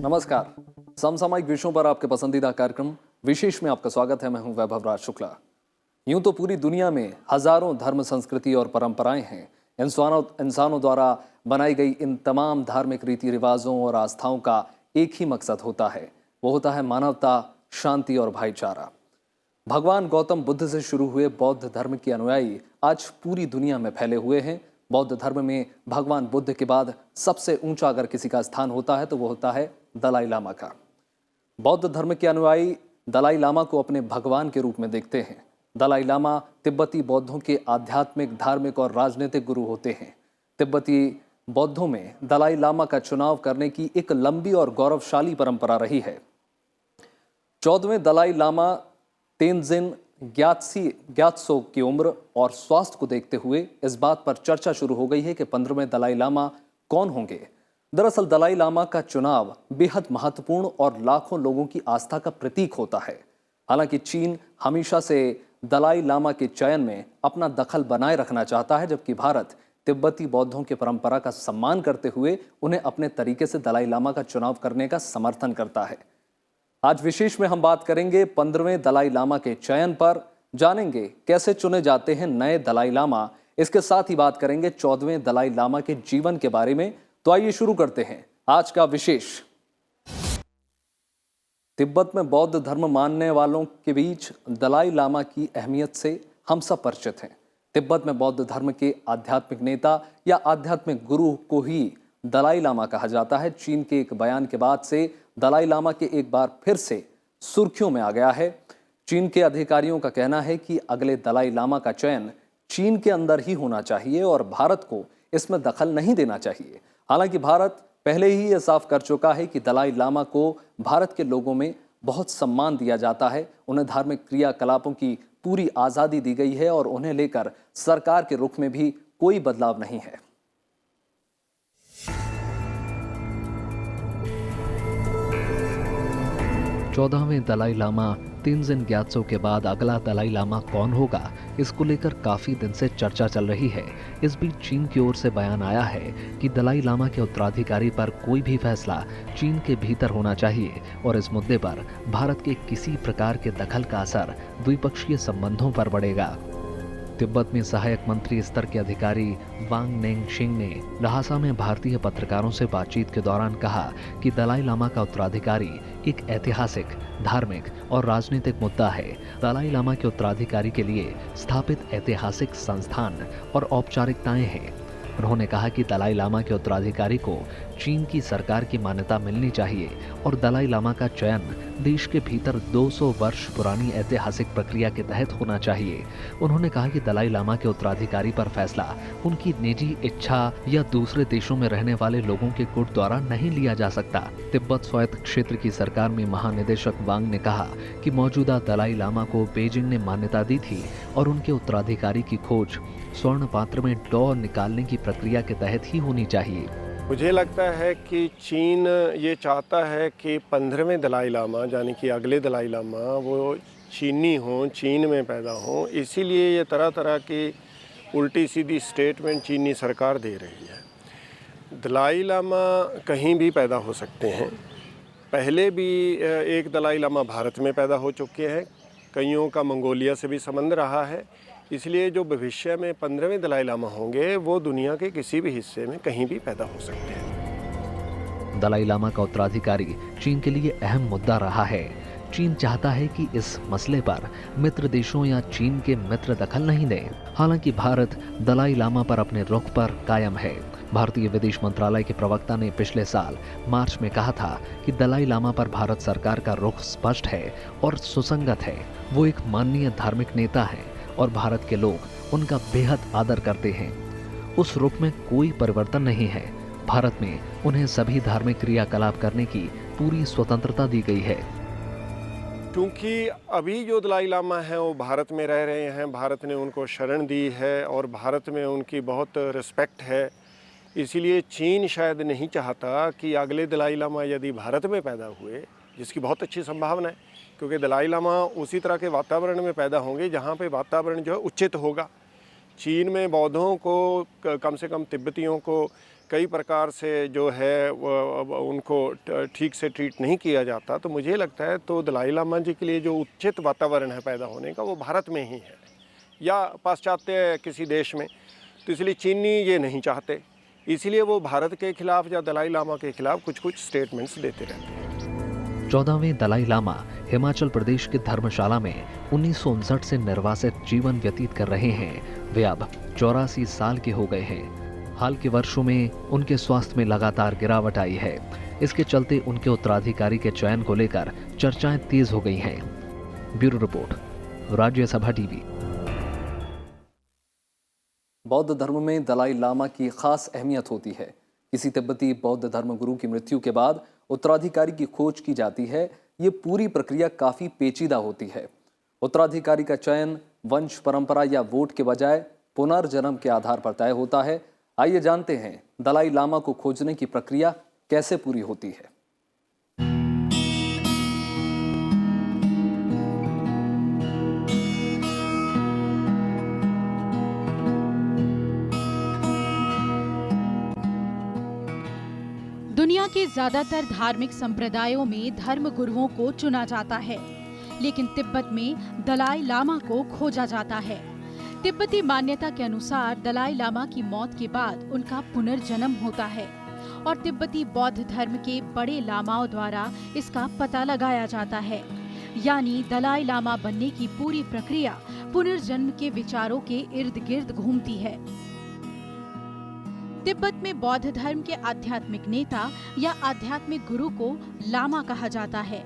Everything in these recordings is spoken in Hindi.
नमस्कार। समसामयिक विषयों पर आपके पसंदीदा कार्यक्रम विशेष में आपका स्वागत है। मैं हूं वैभव राज शुक्ला। यूं तो पूरी दुनिया में हजारों धर्म, संस्कृति और परंपराएं हैं। इंसानों द्वारा बनाई गई इन तमाम धार्मिक रीति रिवाजों और आस्थाओं का एक ही मकसद होता है, वो होता है मानवता, शांति और भाईचारा। भगवान गौतम बुद्ध से शुरू हुए बौद्ध धर्म के अनुयायी आज पूरी दुनिया में फैले हुए हैं। बौद्ध धर्म में भगवान बुद्ध के बाद सबसे ऊंचा अगर किसी का स्थान होता है तो वो होता है दलाई लामा का। बौद्ध धर्म के अनुयायी दलाई लामा को अपने भगवान के रूप में देखते हैं। दलाई लामा तिब्बती बौद्धों के आध्यात्मिक, धार्मिक और राजनीतिक गुरु होते हैं। तिब्बती बौद्धों में दलाई लामा का चुनाव करने की एक लंबी और गौरवशाली परंपरा रही है। 14वें दलाई लामा तेंजिन ग्यात्सो की उम्र और स्वास्थ्य को देखते हुए इस बात पर चर्चा शुरू हो गई है कि 15वें दलाई लामा कौन होंगे। दरअसल दलाई लामा का चुनाव बेहद महत्वपूर्ण और लाखों लोगों की आस्था का प्रतीक होता है। हालांकि चीन हमेशा से दलाई लामा के चयन में अपना दखल बनाए रखना चाहता है, जबकि भारत तिब्बती बौद्धों की परंपरा का सम्मान करते हुए उन्हें अपने तरीके से दलाई लामा का चुनाव करने का समर्थन करता है। आज विशेष में हम बात करेंगे 15वें दलाई लामा के चयन पर, जानेंगे कैसे चुने जाते हैं नए दलाई लामा। इसके साथ ही बात करेंगे 14वें दलाई लामा के जीवन के बारे में। तो आइए शुरू करते हैं आज का विशेष। तिब्बत में बौद्ध धर्म मानने वालों के बीच दलाई लामा की अहमियत से हम सब परिचित हैं। तिब्बत में बौद्ध धर्म के आध्यात्मिक नेता या आध्यात्मिक गुरु को ही दलाई लामा कहा जाता है। चीन के एक बयान के बाद से दलाई लामा के एक बार फिर से सुर्खियों में आ गया है। चीन के अधिकारियों का कहना है कि अगले दलाई लामा का चयन चीन के अंदर ही होना चाहिए और भारत को इसमें दखल नहीं देना चाहिए। हालांकि भारत पहले ही यह साफ कर चुका है कि दलाई लामा को भारत के लोगों में बहुत सम्मान दिया जाता है। उन्हें धार्मिक क्रियाकलापों की पूरी आज़ादी दी गई है और उन्हें लेकर सरकार के रुख में भी कोई बदलाव नहीं है। चौदहवें दलाई लामा तेंजिन ग्यात्सो के बाद अगला दलाई लामा कौन होगा, इसको लेकर काफी दिन से चर्चा चल रही है। इस बीच चीन की ओर से बयान आया है कि दलाई लामा के उत्तराधिकारी पर कोई भी फैसला चीन के भीतर होना चाहिए और इस मुद्दे पर भारत के किसी प्रकार के दखल का असर द्विपक्षीय संबंधों पर पड़ेगा। तिब्बत में सहायक मंत्री स्तर के अधिकारी वांग नेंगशिंग ने लहासा में भारतीय पत्रकारों से बातचीत के दौरान कहा कि दलाई लामा का उत्तराधिकारी एक ऐतिहासिक, धार्मिक और राजनीतिक मुद्दा है। दलाई लामा के उत्तराधिकारी के लिए स्थापित ऐतिहासिक संस्थान और औपचारिकताएं हैं। उन्होंने कहा कि दलाई लामा के उत्तराधिकारी को चीन की सरकार की मान्यता मिलनी चाहिए और दलाई लामा का चयन देश के भीतर 200 वर्ष पुरानी ऐतिहासिक प्रक्रिया के तहत होना चाहिए। उन्होंने कहा कि दलाई लामा के उत्तराधिकारी पर फैसला उनकी निजी इच्छा या दूसरे देशों में रहने वाले लोगों के गुट द्वारा नहीं लिया जा सकता। तिब्बत स्वायत्त क्षेत्र की सरकार में महानिदेशक वांग ने कहा कि मौजूदा दलाई लामा को बीजिंग ने मान्यता दी थी और उनके उत्तराधिकारी की खोज स्वर्ण पात्र में डॉ निकालने की प्रक्रिया के तहत ही होनी चाहिए। मुझे लगता है कि चीन ये चाहता है कि 15वें दलाई लामा यानी कि अगले दलाई लामा वो चीनी हों, चीन में पैदा हों। इसीलिए ये तरह तरह की उल्टी सीधी स्टेटमेंट चीनी सरकार दे रही है। दलाई लामा कहीं भी पैदा हो सकते हैं। पहले भी एक दलाई लामा भारत में पैदा हो चुके हैं। कईयों का मंगोलिया से भी संबंध रहा है। इसलिए जो भविष्य में 15वें दलाई लामा होंगे वो दुनिया के किसी भी हिस्से में कहीं भी पैदा हो सकते हैं। दलाई लामा का उत्तराधिकारी चीन के लिए अहम मुद्दा रहा है। चीन चाहता है कि इस मसले पर मित्र देशों या चीन के मित्र दखल नहीं दें। हालांकि भारत दलाई लामा पर अपने रुख पर कायम है। भारतीय विदेश मंत्रालय के प्रवक्ता ने पिछले साल मार्च में कहा था कि दलाई लामा पर भारत सरकार का रुख स्पष्ट है और सुसंगत है। वो एक माननीय धार्मिक नेता है और भारत के लोग उनका बेहद आदर करते हैं। उस रुख में कोई परिवर्तन नहीं है। भारत में उन्हें सभी धार्मिक क्रियाकलाप करने की पूरी स्वतंत्रता दी गई है। क्योंकि अभी जो दलाई लामा हैं वो भारत में रह रहे हैं, भारत ने उनको शरण दी है और भारत में उनकी बहुत रिस्पेक्ट है। इसीलिए चीन शायद नहीं चाहता कि अगले दलाई लामा यदि भारत में पैदा हुए, जिसकी बहुत अच्छी संभावना है, क्योंकि दलाई लामा उसी तरह के वातावरण में पैदा होंगे जहाँ पे वातावरण जो है उचित होगा। चीन में बौद्धों को, कम से कम तिब्बतियों को कई प्रकार से जो है उनको ठीक से ट्रीट नहीं किया जाता, तो मुझे लगता है तो दलाई लामा जी के लिए जो उचित वातावरण है पैदा होने का वो भारत में ही है या पाश्चात्य किसी देश में। तो इसलिए चीनी ये नहीं चाहते, इसीलिए वो भारत के खिलाफ या दलाई लामा के खिलाफ कुछ कुछ स्टेटमेंट्स देते रहते हैं। 14वें दलाई लामा हिमाचल प्रदेश के धर्मशाला में 1959 से निर्वासित जीवन व्यतीत कर रहे हैं। वे अब 84 साल के हो गए हैं। हाल के वर्षों में उनके स्वास्थ्य में लगातार गिरावट आई है। इसके चलते उनके उत्तराधिकारी के चयन को लेकर चर्चाएं तेज हो गई हैं। Bureau report, Rajya Sabha TV. बौद्ध धर्म में दलाई लामा की खास अहमियत होती है। किसी तिब्बती बौद्ध धर्मगुरु की मृत्यु के बाद उत्तराधिकारी की खोज की जाती है। ये पूरी प्रक्रिया काफी पेचीदा होती है। उत्तराधिकारी का चयन वंश परंपरा या वोट के बजाय पुनर्जन्म के आधार पर तय होता है। आइए जानते हैं दलाई लामा को खोजने की प्रक्रिया कैसे पूरी होती है। दुनिया के ज्यादातर धार्मिक संप्रदायों में धर्म गुरुओं को चुना जाता है, लेकिन तिब्बत में दलाई लामा को खोजा जाता है। तिब्बती मान्यता के अनुसार दलाई लामा की मौत के बाद उनका पुनर्जन्म होता है और तिब्बती बौद्ध धर्म के बड़े लामाओं द्वारा इसका पता लगाया जाता है। यानी दलाई लामा बनने की पूरी प्रक्रिया पुनर्जन्म के विचारों के इर्द गिर्द घूमती है। तिब्बत में बौद्ध धर्म के आध्यात्मिक नेता या आध्यात्मिक गुरु को लामा कहा जाता है।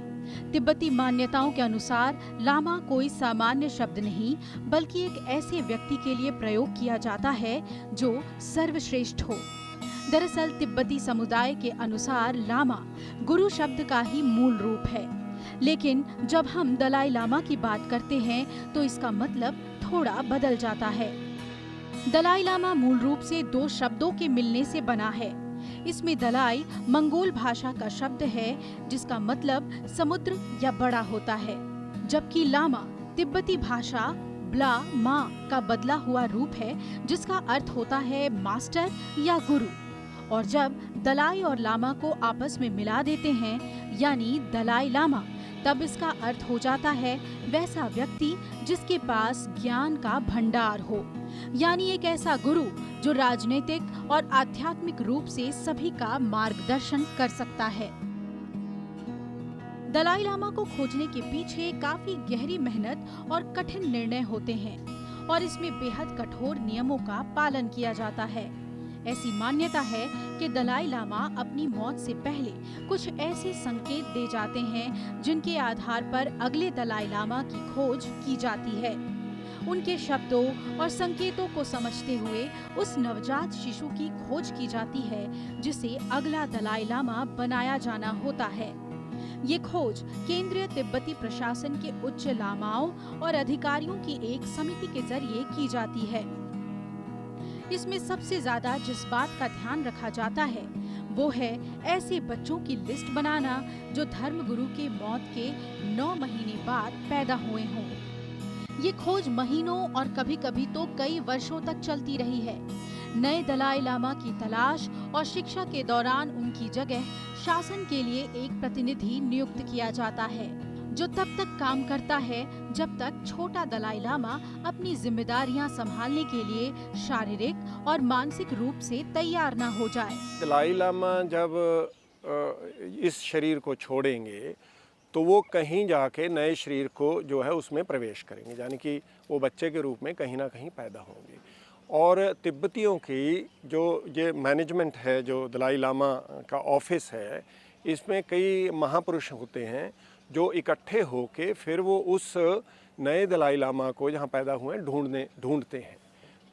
तिब्बती मान्यताओं के अनुसार लामा कोई सामान्य शब्द नहीं, बल्कि एक ऐसे व्यक्ति के लिए प्रयोग किया जाता है जो सर्वश्रेष्ठ हो। दरअसल तिब्बती समुदाय के अनुसार लामा गुरु शब्द का ही मूल रूप है, लेकिन जब हम दलाई लामा की बात करते हैं तो इसका मतलब थोड़ा बदल जाता है। दलाई लामा मूल रूप से दो शब्दों के मिलने से बना है। इसमें दलाई मंगोल भाषा का शब्द है जिसका मतलब समुद्र या बड़ा होता है, जबकि लामा तिब्बती भाषा ब्ला मा का बदला हुआ रूप है जिसका अर्थ होता है मास्टर या गुरु। और जब दलाई और लामा को आपस में मिला देते हैं यानी दलाई लामा, तब इसका अर्थ हो जाता है वैसा व्यक्ति जिसके पास ज्ञान का भंडार हो, यानी एक ऐसा गुरु जो राजनीतिक और आध्यात्मिक रूप से सभी का मार्गदर्शन कर सकता है। दलाई लामा को खोजने के पीछे काफी गहरी मेहनत और कठिन निर्णय होते हैं और इसमें बेहद कठोर नियमों का पालन किया जाता है। ऐसी मान्यता है कि दलाई लामा अपनी मौत से पहले कुछ ऐसे संकेत दे जाते हैं जिनके आधार पर अगले दलाई लामा की खोज की जाती है। उनके शब्दों और संकेतों को समझते हुए उस नवजात शिशु की खोज की जाती है जिसे अगला दलाई लामा बनाया जाना होता है। ये खोज केंद्रीय तिब्बती प्रशासन के उच्च लामाओं और अधिकारियों की एक समिति के जरिए की जाती है। इसमें सबसे ज्यादा जिस बात का ध्यान रखा जाता है वो है ऐसे बच्चों की लिस्ट बनाना जो धर्मगुरु के मौत के 9 महीने बाद पैदा हुए हों। ये खोज महीनों और कभी कभी तो कई वर्षों तक चलती रही है। नए दलाई लामा की तलाश और शिक्षा के दौरान उनकी जगह शासन के लिए एक प्रतिनिधि नियुक्त किया जाता है जो तब तक काम करता है जब तक छोटा दलाई लामा अपनी जिम्मेदारियां संभालने के लिए शारीरिक और मानसिक रूप से तैयार न हो जाए। दलाई लामा जब इस शरीर को छोड़ेंगे तो वो कहीं जाके नए शरीर को जो है उसमें प्रवेश करेंगे, यानी कि वो बच्चे के रूप में कहीं ना कहीं पैदा होंगे। और तिब्बतियों की जो ये मैनेजमेंट है, जो दलाई लामा का ऑफिस है, इसमें कई महापुरुष होते हैं जो इकट्ठे होके फिर वो उस नए दलाई लामा को जहाँ पैदा हुए ढूंढते हैं।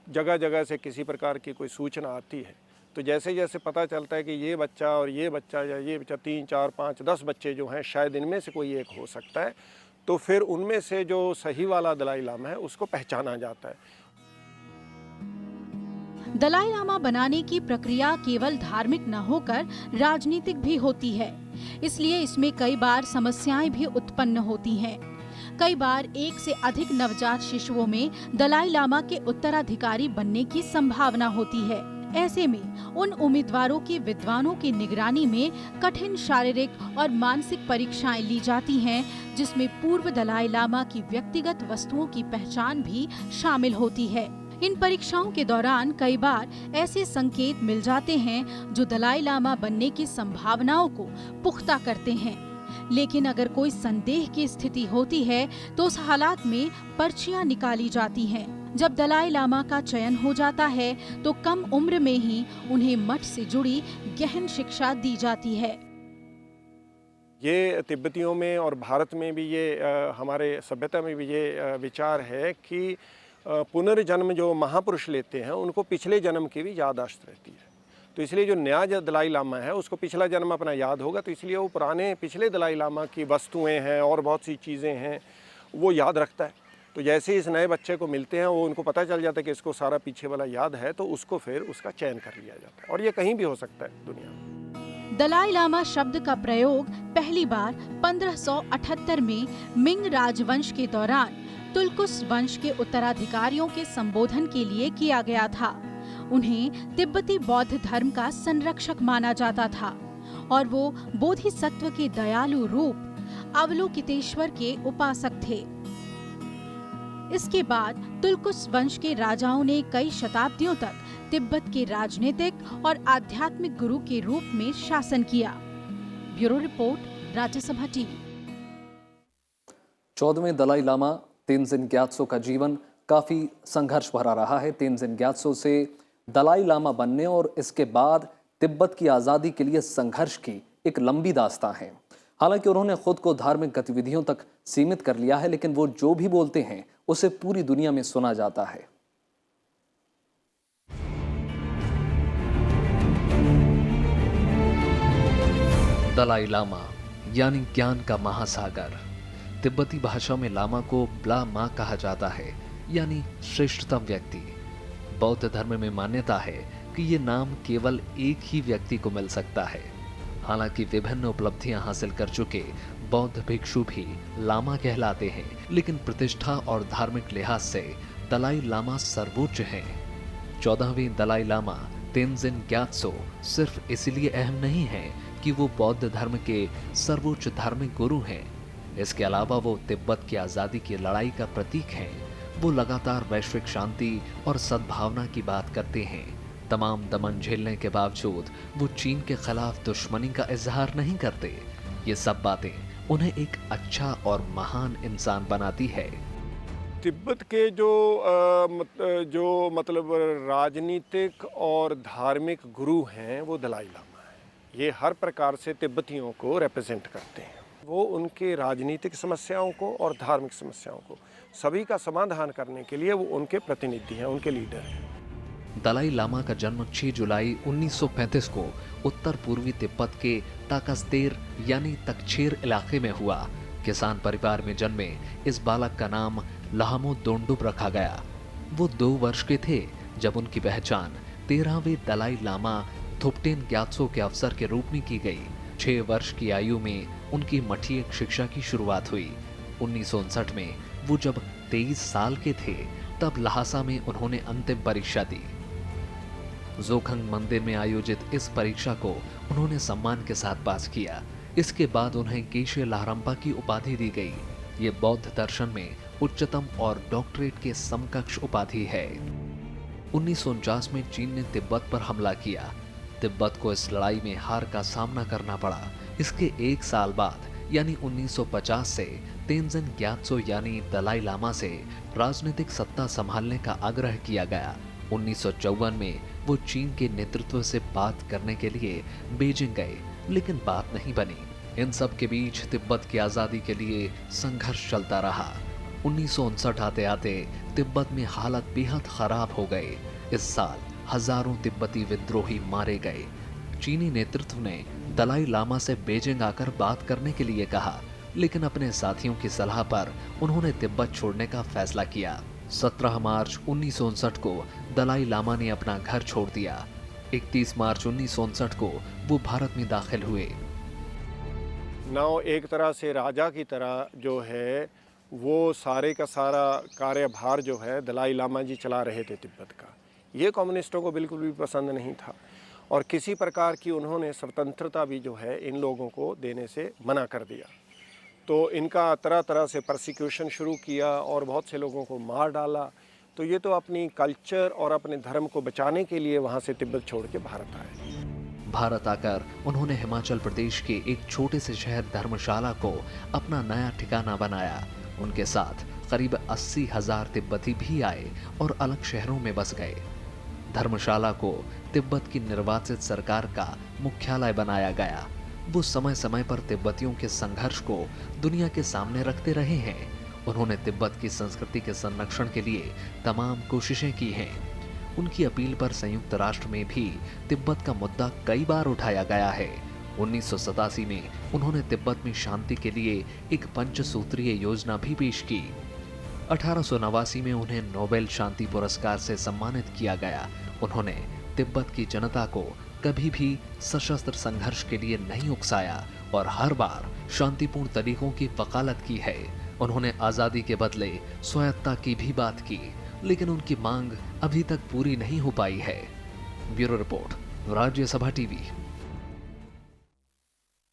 जगह जगह से किसी प्रकार की कोई सूचना आती है तो जैसे जैसे पता चलता है कि ये बच्चा और ये बच्चा या ये बच्चा 3, 4, 5, 10 बच्चे जो हैं शायद इनमें से कोई एक हो सकता है, तो फिर उनमें से जो सही वाला दलाई लामा है उसको पहचाना जाता है। दलाई लामा बनाने की प्रक्रिया केवल धार्मिक न होकर राजनीतिक भी होती है, इसलिए इसमें कई बार समस्याएं भी उत्पन्न होती हैं। कई बार एक से अधिक नवजात शिशुओं में दलाई लामा के उत्तराधिकारी बनने की संभावना होती है। ऐसे में उन उम्मीदवारों की विद्वानों की निगरानी में कठिन शारीरिक और मानसिक परीक्षाएं ली जाती हैं, जिसमें पूर्व दलाई लामा की व्यक्तिगत वस्तुओं की पहचान भी शामिल होती है। इन परीक्षाओं के दौरान कई बार ऐसे संकेत मिल जाते हैं जो दलाई लामा बनने की संभावनाओं को पुख्ता करते हैं। लेकिन अगर कोई संदेह की स्थिति होती है तो उस हालात में पर्चियां निकाली जाती हैं। जब दलाई लामा का चयन हो जाता है तो कम उम्र में ही उन्हें मठ से जुड़ी गहन शिक्षा दी जाती है। ये तिब्बतियों में और भारत में भी ये हमारे सभ्यता में भी ये विचार है कि पुनर्जन्म जो महापुरुष लेते हैं उनको पिछले जन्म की भी याददाश्त रहती है। तो इसलिए जो नया दलाई लामा है उसको पिछला जन्म अपना याद होगा, तो इसलिए वो पुराने पिछले दलाई लामा की वस्तुएं हैं और बहुत सी चीज़ें हैं वो याद रखता है। तो जैसे इस नए बच्चे को मिलते हैं वो उनको पता चल जाता है कि इसको सारा पीछे वाला याद है, तो उसको फिर उसका चयन कर लिया जाता है। और ये कहीं भी हो सकता है दुनिया में। दलाई लामा शब्द का प्रयोग पहली बार 1578 में मिंग राजवंश के दौरान तुल्कुस वंश के उत्तराधिकारियों के संबोधन के लिए किया गया था। उन्हें तिब्बती बौद्ध धर्म का संरक्षक माना जाता था और वो बोधिसत्व के दयालु रूप अवलोकितेश्वर के उपासक थे। इसके बाद तुल्कुस वंश के राजाओं ने कई शताब्दियों तक तिब्बत के राजनीतिक और आध्यात्मिक गुरु के रूप में शासन किया। Bureau report, Rajya Sabha TV. 14वें दलाई लामा तेंजिन ग्यात्सो का जीवन काफी संघर्ष भरा रहा है। तेंजिन ग्यात्सो से दलाई लामा बनने और इसके बाद तिब्बत की आज़ादी के लिए संघर्ष की एक लंबी दास्तां है। हालांकि उन्होंने खुद को धार्मिक गतिविधियों तक सीमित कर लिया है, लेकिन वो जो भी बोलते हैं उसे पूरी दुनिया में सुना जाता है। दलाई लामा यानी ज्ञान का महासागर। तिब्बती भाषा में लामा को ब्ला मा कहा जाता है, यानी श्रेष्ठतम व्यक्ति। बौद्ध धर्म में मान्यता है कि ये नाम केवल एक ही व्यक्ति को मिल सकता है। हालांकि विभिन्न उपलब्धियां हासिल कर चुके बौद्ध भिक्षु भी लामा कहलाते हैं, लेकिन प्रतिष्ठा और धार्मिक लिहाज से दलाई लामा सर्वोच्च हैं। 14वें दलाई लामा तेंजिन ग्यात्सो सिर्फ इसलिए अहम नहीं है कि वो बौद्ध धर्म के सर्वोच्च धार्मिक गुरु हैं। इसके अलावा वो तिब्बत की आज़ादी की लड़ाई का प्रतीक हैं। वो लगातार वैश्विक शांति और सद्भावना की बात करते हैं। तमाम दमन झेलने के बावजूद वो चीन के खिलाफ दुश्मनी का इजहार नहीं करते। ये सब बातें उन्हें एक अच्छा और महान इंसान बनाती है। तिब्बत के जो मतलब राजनीतिक और धार्मिक गुरु हैं वो दलाई लामा है। ये हर प्रकार से तिब्बतियों को रिप्रेजेंट करते हैं। वो उनके राजनीतिक समस्याओं को और धार्मिक समस्याओं को सभी का समाधान करने के लिए वो उनके प्रतिनिधि हैं, उनके लीडर हैं। दलाई लामा का जन्म 6 जुलाई 1935 को उत्तर पूर्वी तिब्बत के ताकसदेर यानी तकछेर इलाके में हुआ। किसान परिवार में जन्मे इस बालक का नाम लाहमो दोंडुप रखा गया। वो 2 वर्ष के थे जब उनकी पहचान 13वें दलाई लामा थुप्टेन ग्यात्सो के अवसर के रूप में की गई। 6 वर्ष की आयु में उनकी मठीय शिक्षा की शुरुआत हुई। 1959 में वो जब 23 साल के थे तब लहासा में उन्होंने अंतिम परीक्षा दी। जोखंग मंदिर में आयोजित इस परीक्षा को उन्होंने सम्मान के साथ पास किया। इसके बाद उन्हें गेशे लाहरम्पा की उपाधि दी गई। ये बौद्ध दर्शन में उच्चतम और डॉक्टरेट के समकक्ष उपाधि है। 1949 में चीन ने तिब्बत पर हमला किया। तिब्बत को इस लड़ाई में हार का सामना करना पड़ा। इसके 1 साल बाद यानी 1950 से तेंजिन ग्यात्सो यानी दलाई लामा से राजनीतिक सत्ता संभालने का आग्रह किया गया। 1954 में वो चीन के नेतृत्व से बात करने के लिए बीजिंग गए, लेकिन बात नहीं बनी। इन सब के बीच तिब्बत की आज़ादी के लिए संघर्ष चलता रहा। 1959 आते आते तिब्बत में हालत बेहद खराब हो गए। इस साल हजारों तिब्बती विद्रोही मारे गए। चीनी नेतृत्व ने दलाई लामा से बीजिंग आकर बात करने के लिए कहा, लेकिन अपने साथियों की सलाह पर उन्होंने तिब्बत छोड़ने का फैसला किया। 17 मार्च 1959 को दलाई लामा ने अपना घर छोड़ दिया। 31 मार्च 1959 को वो भारत में दाखिल हुए। एक तरह से राजा की तरह जो है वो सारे का सारा कार्यभार जो है दलाई लामा जी चला रहे थे तिब्बत का। ये कम्युनिस्टों को बिल्कुल भी पसंद नहीं था और किसी प्रकार की उन्होंने स्वतंत्रता भी जो है इन लोगों को देने से मना कर दिया। तो इनका तरह तरह से परसिक्यूशन शुरू किया और बहुत से लोगों को मार डाला। तो ये तो अपनी कल्चर और अपने धर्म को बचाने के लिए वहाँ से तिब्बत छोड़ के भारत आए। भारत आकर उन्होंने हिमाचल प्रदेश के एक छोटे से शहर धर्मशाला को अपना नया ठिकाना बनाया। उनके साथ करीब 80,000 तिब्बती भी आए और अलग शहरों में बस गए। धर्मशाला को तिब्बत की निर्वाचित सरकार का मुख्यालय बनाया गया। वो समय समय पर तिब्बतियों के संघर्ष को दुनिया के सामने रखते रहे हैं। उन्होंने तिब्बत की संस्कृति के संरक्षण के लिए तमाम कोशिशें की हैं। उनकी अपील पर संयुक्त राष्ट्र में भी तिब्बत का मुद्दा कई बार उठाया गया है। 1987 में उन्होंने तिब्बत में शांति के लिए एक पंचसूत्रीय योजना भी पेश की। 1889 में उन्हें नोबेल शांति पुरस्कार से सम्मानित किया गया। उन्होंने तिब्बत की जनता को कभी भी सशस्त्र संघर्ष के लिए नहीं उकसाया और हर बार शांतिपूर्ण तरीकों की वकालत की है। उन्होंने आजादी के बदले स्वायत्तता की भी बात की, लेकिन उनकी मांग अभी तक पूरी नहीं हो पाई है। Bureau report, Rajya Sabha TV.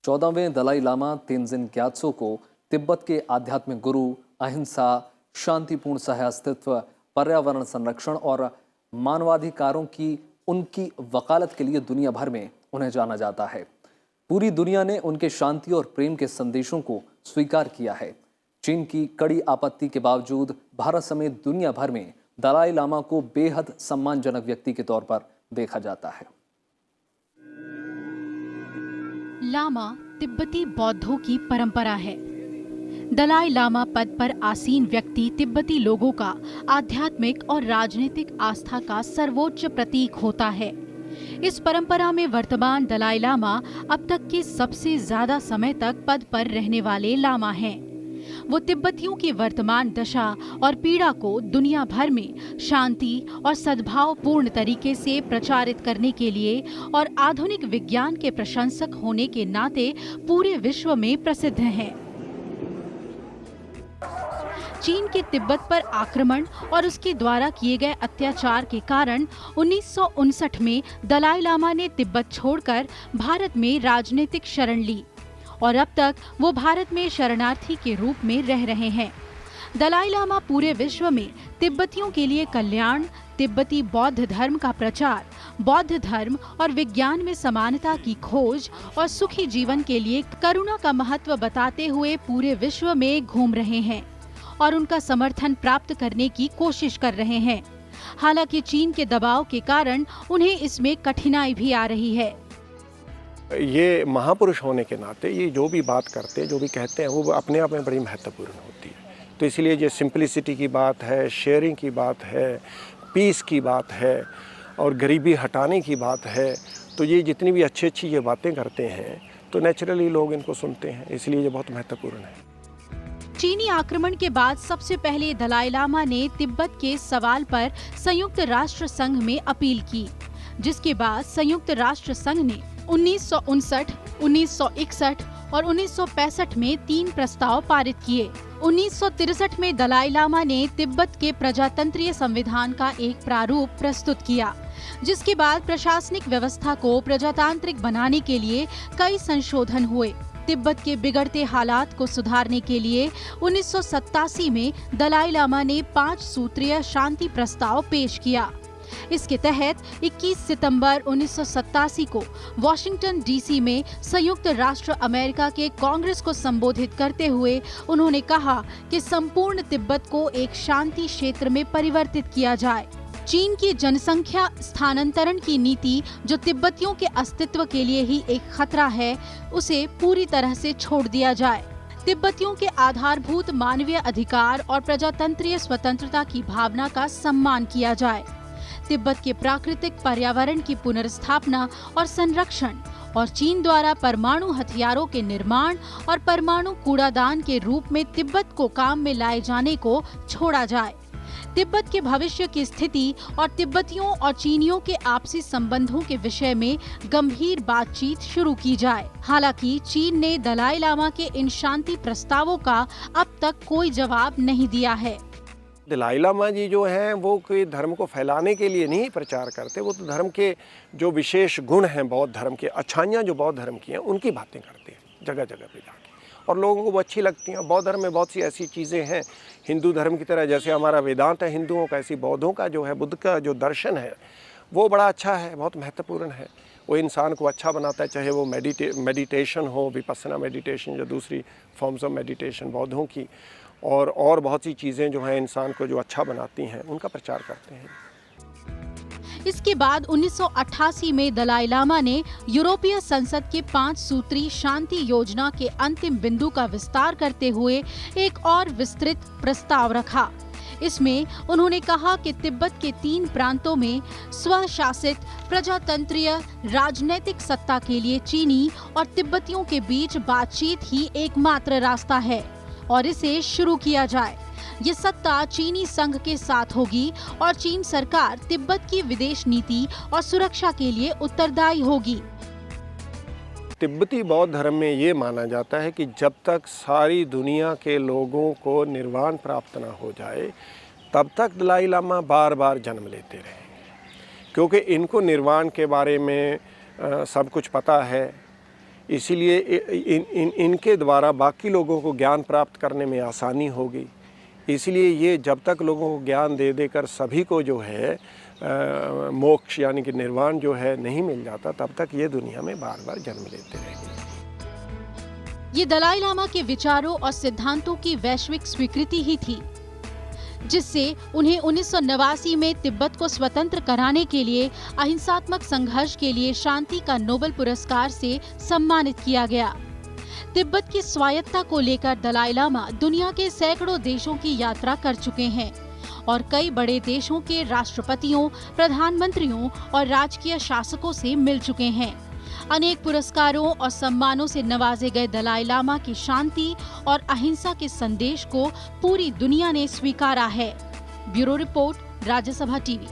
14वें दलाई लामा तेंजिन ग्यात्सो को तिब्बत के आध्यात्मिक गुरु, अहिंसा, शांतिपूर्ण सहअस्तित्व, पर्यावरण संरक्षण और मानवाधिकारों की उनकी वकालत के लिए दुनिया भर में उन्हें जाना जाता है। पूरी दुनिया ने उनके शांति और प्रेम के संदेशों को स्वीकार किया है। चीन की कड़ी आपत्ति के बावजूद भारत समेत दुनिया भर में दलाई लामा को बेहद सम्मानजनक व्यक्ति के तौर पर देखा जाता है। लामा तिब्बती बौद्धों की परंपरा है। दलाई लामा पद पर आसीन व्यक्ति तिब्बती लोगों का आध्यात्मिक और राजनीतिक आस्था का सर्वोच्च प्रतीक होता है। इस परंपरा में वर्तमान दलाई लामा अब तक के सबसे ज्यादा समय तक पद पर रहने वाले लामा हैं। वो तिब्बतियों की वर्तमान दशा और पीड़ा को दुनिया भर में शांति और सद्भावपूर्ण तरीके से प्रचारित करने के लिए और आधुनिक विज्ञान के प्रशंसक होने के नाते पूरे विश्व में प्रसिद्ध हैं। चीन के तिब्बत पर आक्रमण और उसके द्वारा किए गए अत्याचार के कारण 1959 में दलाई लामा ने तिब्बत छोड़कर भारत में राजनीतिक शरण ली और अब तक वो भारत में शरणार्थी के रूप में रह रहे हैं। दलाई लामा पूरे विश्व में तिब्बतियों के लिए कल्याण, तिब्बती बौद्ध धर्म का प्रचार, बौद्ध धर्म और विज्ञान में समानता की खोज और सुखी जीवन के लिए करुणा का महत्व बताते हुए पूरे विश्व में घूम रहे हैं और उनका समर्थन प्राप्त करने की कोशिश कर रहे हैं। हालांकि चीन के दबाव के कारण उन्हें इसमें कठिनाई भी आ रही है। ये महापुरुष होने के नाते ये जो भी बात करते हैं, जो भी कहते हैं, वो अपने आप में बड़ी महत्वपूर्ण होती है। तो इसलिए ये सिंप्लिसिटी की बात है, शेयरिंग की बात है, पीस की बात है और गरीबी हटाने की बात है। तो ये जितनी भी अच्छी अच्छी ये बातें करते हैं तो नेचुरली लोग इनको सुनते हैं, इसलिए ये बहुत महत्वपूर्ण है। चीनी आक्रमण के बाद सबसे पहले दलाई लामा ने तिब्बत के सवाल पर संयुक्त राष्ट्र संघ में अपील की, जिसके बाद संयुक्त राष्ट्र संघ ने 1959, 1961 और 1965 में 3 प्रस्ताव पारित किए। 1963 में दलाई लामा ने तिब्बत के प्रजातंत्रीय संविधान का एक प्रारूप प्रस्तुत किया, जिसके बाद प्रशासनिक व्यवस्था को प्रजातांत्रिक बनाने के लिए कई संशोधन हुए। तिब्बत के बिगड़ते हालात को सुधारने के लिए 1987 में दलाई लामा ने 5 सूत्रीय शांति प्रस्ताव पेश किया। इसके तहत 21 सितंबर 1987 को वॉशिंगटन डीसी में संयुक्त राष्ट्र अमेरिका के कांग्रेस को संबोधित करते हुए उन्होंने कहा कि संपूर्ण तिब्बत को एक शांति क्षेत्र में परिवर्तित किया जाए। चीन की जनसंख्या स्थानांतरण की नीति, जो तिब्बतियों के अस्तित्व के लिए ही एक खतरा है, उसे पूरी तरह से छोड़ दिया जाए। तिब्बतियों के आधारभूत मानवीय अधिकार और प्रजातंत्रीय स्वतंत्रता की भावना का सम्मान किया जाए। तिब्बत के प्राकृतिक पर्यावरण की पुनर्स्थापना और संरक्षण और चीन द्वारा परमाणु हथियारों के निर्माण और परमाणु कूड़ादान के रूप में तिब्बत को काम में लाए जाने को छोड़ा जाए। तिब्बत के भविष्य की स्थिति और तिब्बतियों और चीनियों के आपसी संबंधों के विषय में गंभीर बातचीत शुरू की जाए। हालांकि चीन ने दलाई लामा के इन शांति प्रस्तावों का अब तक कोई जवाब नहीं दिया है। दलाई लामा जी जो हैं वो कोई धर्म को फैलाने के लिए नहीं प्रचार करते, वो तो धर्म के जो विशेष गुण हैं बौद्ध धर्म के, अच्छाइयाँ जो बौद्ध धर्म की हैं उनकी बातें करते हैं जगह जगह पे जाके, और लोगों को वो अच्छी लगती हैं। बौद्ध धर्म में बहुत सी ऐसी चीज़ें हैं हिंदू धर्म की तरह, जैसे हमारा वेदांत है हिंदुओं का, ऐसी बौद्धों का जो है, बुद्ध का जो दर्शन है वो बड़ा अच्छा है, बहुत महत्वपूर्ण है। वो इंसान को अच्छा बनाता है, चाहे वो मेडिटेशन हो, विपस्सना मेडिटेशन या दूसरी फॉर्म्स ऑफ मेडिटेशन बौद्धों की, और बहुत सी चीज़ें जो हैं इंसान को जो अच्छा बनाती हैं उनका प्रचार करते हैं। इसके बाद 1988 में दलाई लामा ने यूरोपीय संसद के 5 सूत्री शांति योजना के अंतिम बिंदु का विस्तार करते हुए एक और विस्तृत प्रस्ताव रखा। इसमें उन्होंने कहा कि तिब्बत के 3 प्रांतों में स्वशासित प्रजातंत्रीय राजनीतिक सत्ता के लिए चीनी और तिब्बतियों के बीच बातचीत ही एकमात्र रास्ता है और इसे शुरू किया जाए। ये सत्ता चीनी संघ के साथ होगी और चीन सरकार तिब्बत की विदेश नीति और सुरक्षा के लिए उत्तरदायी होगी। तिब्बती बौद्ध धर्म में ये माना जाता है कि जब तक सारी दुनिया के लोगों को निर्वाण प्राप्त न हो जाए तब तक दलाई लामा बार बार जन्म लेते रहेंगे, क्योंकि इनको निर्वाण के बारे में सब कुछ पता है। इसीलिए इनके द्वारा बाकी लोगों को ज्ञान प्राप्त करने में आसानी होगी। इसलिए ये जब तक लोगों को ज्ञान दे देकर सभी को जो है मोक्ष यानी कि निर्वाण जो है नहीं मिल जाता, तब तक ये दुनिया में बार बार जन्म लेते रहेंगे। ये दलाई लामा के विचारों और सिद्धांतों की वैश्विक स्वीकृति ही थी, जिससे उन्हें 1989 में तिब्बत को स्वतंत्र कराने के लिए अहिंसात्मक संघर्ष के लिए शांति का नोबेल पुरस्कार से सम्मानित किया गया। तिब्बत की स्वायत्तता को लेकर दलाई लामा दुनिया के सैकड़ों देशों की यात्रा कर चुके हैं और कई बड़े देशों के राष्ट्रपतियों, प्रधानमंत्रियों और राजकीय शासकों से मिल चुके हैं। अनेक पुरस्कारों और सम्मानों से नवाजे गए दलाई लामा की शांति और अहिंसा के संदेश को पूरी दुनिया ने स्वीकारा है। Bureau report, Rajya Sabha TV.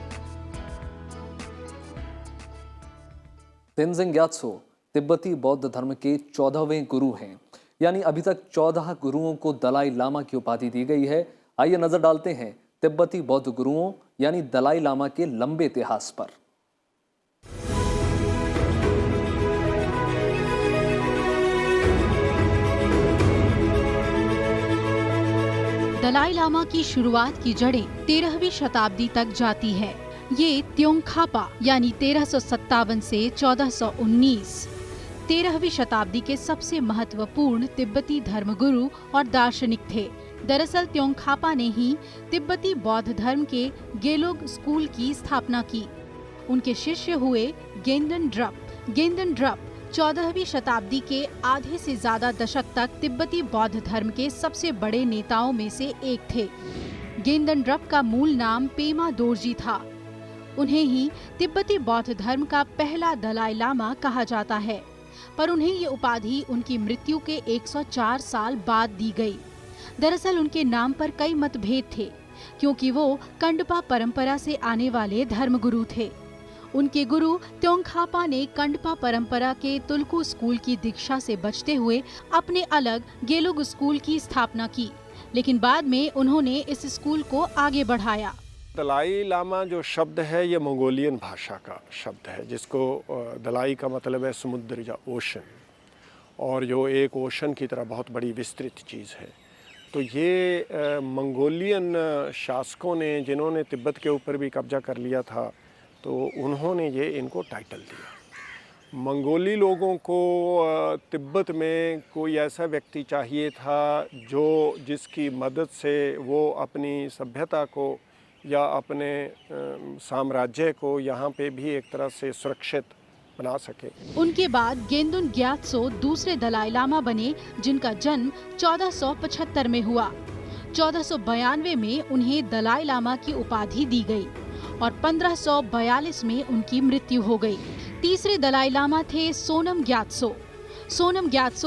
Tenzing Gyatso तिब्बती बौद्ध धर्म के 14वें गुरु हैं, यानी अभी तक 14 गुरुओं को दलाई लामा की उपाधि दी गई है। आइए नजर डालते हैं तिब्बती बौद्ध गुरुओं यानी दलाई लामा के लंबे इतिहास पर। दलाई लामा की शुरुआत की जड़ें 13वीं शताब्दी तक जाती है। ये त्योंगखापा यानी 1357 से 1419 13वीं शताब्दी के सबसे महत्वपूर्ण तिब्बती धर्मगुरु और दार्शनिक थे। दरअसल त्योंगखापा ने ही तिब्बती बौद्ध धर्म के गेलोग स्कूल की स्थापना की। उनके शिष्य हुए गेंदन ड्रप 14वीं शताब्दी के आधे से ज्यादा दशक तक तिब्बती बौद्ध धर्म के सबसे बड़े नेताओं में से एक थे। गेंदन ड्रप का मूल नाम पेमा दोरजी था। उन्हें ही तिब्बती बौद्ध धर्म का पहला दलाई लामा कहा जाता है, पर उन्हें ये उपाधि उनकी मृत्यु के 104 साल बाद दी गई। दरअसल उनके नाम पर कई मतभेद थे, क्योंकि वो कंडपा परंपरा से आने वाले धर्मगुरु थे। उनके गुरु त्योंगखापा ने कंडपा परंपरा के तुल्कु स्कूल की दीक्षा से बचते हुए अपने अलग गेलोग स्कूल की स्थापना की, लेकिन बाद में उन्होंने इस स्कूल को आगे बढ़ाया। दलाई लामा जो शब्द है ये मंगोलियन भाषा का शब्द है, जिसको दलाई का मतलब है समुद्र या ओशन, और जो एक ओशन की तरह बहुत बड़ी विस्तृत चीज़ है। तो ये मंगोलियन शासकों ने, जिन्होंने तिब्बत के ऊपर भी कब्जा कर लिया था, तो उन्होंने ये इनको टाइटल दिया। मंगोली लोगों को तिब्बत में कोई ऐसा व्यक्ति चाहिए था जिसकी मदद से वो अपनी सभ्यता को या अपने साम्राज्य को यहाँ पे भी एक तरह से सुरक्षित बना सके। उनके बाद गेंदुन ग्यात्सो दूसरे दलाई लामा बने, जिनका जन्म 1475 में हुआ। 1492 में उन्हें दलाई लामा की उपाधि दी गई और 1542 में उनकी मृत्यु हो गई। तीसरे दलाई लामा थे सोनम ग्यात्सो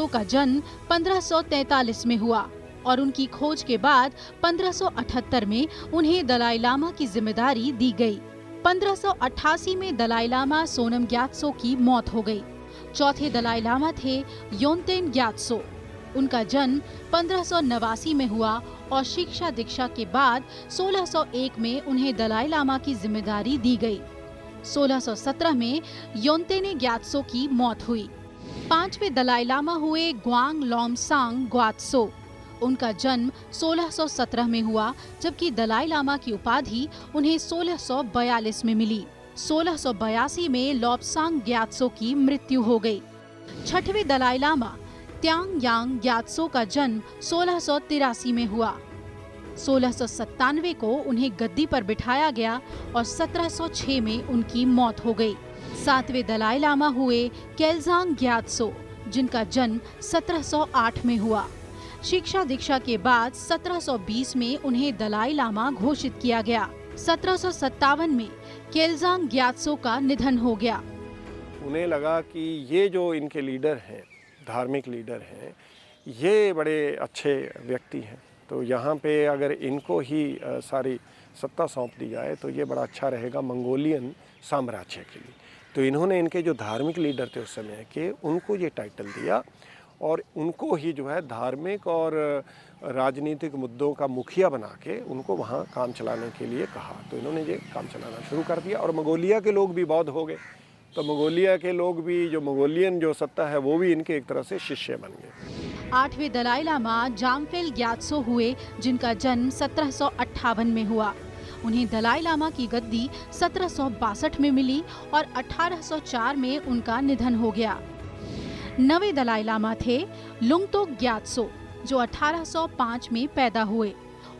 का जन्म 1543 में हुआ और उनकी खोज के बाद 1578 में उन्हें दलाई लामा की जिम्मेदारी दी गई। 1588 में दलाई लामा सोनम ग्यात्सो की मौत हो गई। चौथे दलाई लामा थे योंतेन ग्यात्सो। उनका जन्म 1589 में हुआ और शिक्षा दीक्षा के बाद 1601 में उन्हें दलाई लामा की जिम्मेदारी दी गई। 1617 में योंतेने ग्यात्सो की मौत हुई। 5वें दलाई लामा हुए ग्वांग लोमसांग ग्वात्सो। उनका जन्म 1617 में हुआ, जबकि दलाई लामा की उपाधि उन्हें 1642 में मिली। 1682 में लोब्सांग ग्यात्सो की मृत्यु हो गई। 6वें दलाई लामा त्यांग यांग ग्यात्सो का जन्म 1683 में हुआ। 1697 को उन्हें गद्दी पर बिठाया गया और 1706 में उनकी मौत हो गई। 7वें दलाई लामा हुए केल्जांग ग्यात्सो, जिनका जन्म 1708 में हुआ। शिक्षा दीक्षा के बाद 1720 में उन्हें दलाई लामा घोषित किया गया। 1757 में केल्जांग ग्यात्सो का निधन हो गया। उन्हें लगा कि ये जो इनके लीडर हैं, धार्मिक लीडर हैं, ये बड़े अच्छे व्यक्ति हैं, तो यहाँ पे अगर इनको ही सारी सत्ता सौंप दी जाए तो ये बड़ा अच्छा रहेगा मंगोलियन साम्राज्य के लिए। तो इन्होंने इनके जो धार्मिक लीडर थे उस समय के, उनको ये टाइटल दिया और उनको ही जो है धार्मिक और राजनीतिक मुद्दों का मुखिया बना के उनको वहाँ काम चलाने के लिए कहा। तो इन्होंने ये काम चलाना शुरू कर दिया और मंगोलिया के लोग भी बौद्ध हो गए। तो मंगोलिया के लोग भी, जो मंगोलियन जो सत्ता है, वो भी इनके एक तरह से शिष्य बन गए। 8वें दलाई लामा जामफेल ग्यात्सो हुए, जिनका जन्म 1758 में हुआ। उन्हें दलाई लामा की गद्दी 1762 में मिली और 1804 में उनका निधन हो गया। 9वें दलाई लामा थे लुंगतोक ग्यात्सो, जो 1805 में पैदा हुए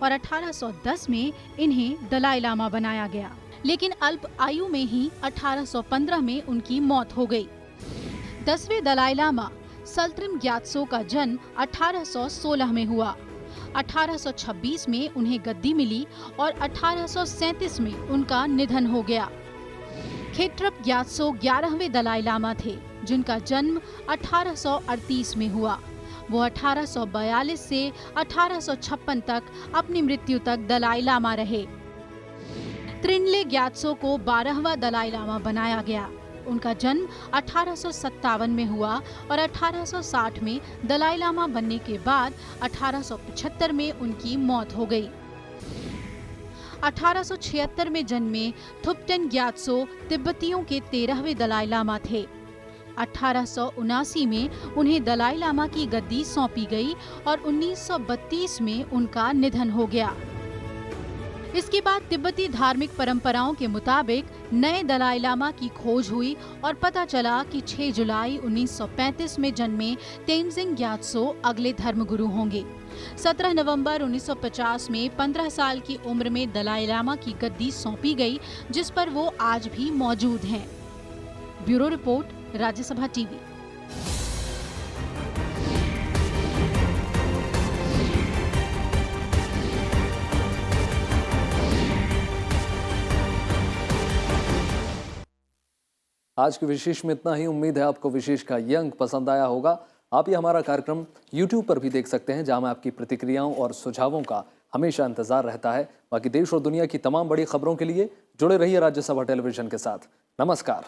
और 1810 में इन्हें दलाई लामा बनाया गया, लेकिन अल्प आयु में ही 1815 में उनकी मौत हो गई। 10वें दलाई लामा सल्त्रिम ग्यात्सो का जन्म 1816 में हुआ। 1826 में उन्हें गद्दी मिली और 1837 में उनका निधन हो गया। खेत्रप ग्यात्सो 11वें दलाई लामा थे, जिनका जन्म 1838 में हुआ। वो 1842 से 1856 तक अपनी मृत्यु तक दलाई लामा रहे। त्रिनले ग्यात्सो को 12वां दलाई लामा बनाया गया। उनका जन्म 1857 में हुआ और 1860 में दलाई लामा बनने के बाद 1875 में उनकी मौत हो गई। 1876 में जन्मे थुप्टेन ग्यात्सो तिब्बतियों के 13वें दलाई लामा थे। 1879 में उन्हें दलाई लामा की गद्दी सौंपी गई और 1932 में उनका निधन हो गया। इसके बाद तिब्बती धार्मिक परंपराओं के मुताबिक नए दलाई लामा की खोज हुई और पता चला कि 6 जुलाई 1935 में जन्मे तेंजिंग ग्यात्सो अगले धर्मगुरु होंगे। 17 नवंबर 1950 में 15 साल की उम्र में दलाई लामा की गद्दी सौंपी गई, जिस पर वो आज भी मौजूद हैं। Bureau report, Rajya Sabha TV. आज की विशेष में इतना ही। उम्मीद है आपको विशेष का ये अंक पसंद आया होगा। आप ये हमारा कार्यक्रम YouTube पर भी देख सकते हैं, जहां में आपकी प्रतिक्रियाओं और सुझावों का हमेशा इंतजार रहता है। बाकी देश और दुनिया की तमाम बड़ी खबरों के लिए जुड़े रहिए राज्यसभा टेलीविजन के साथ। नमस्कार।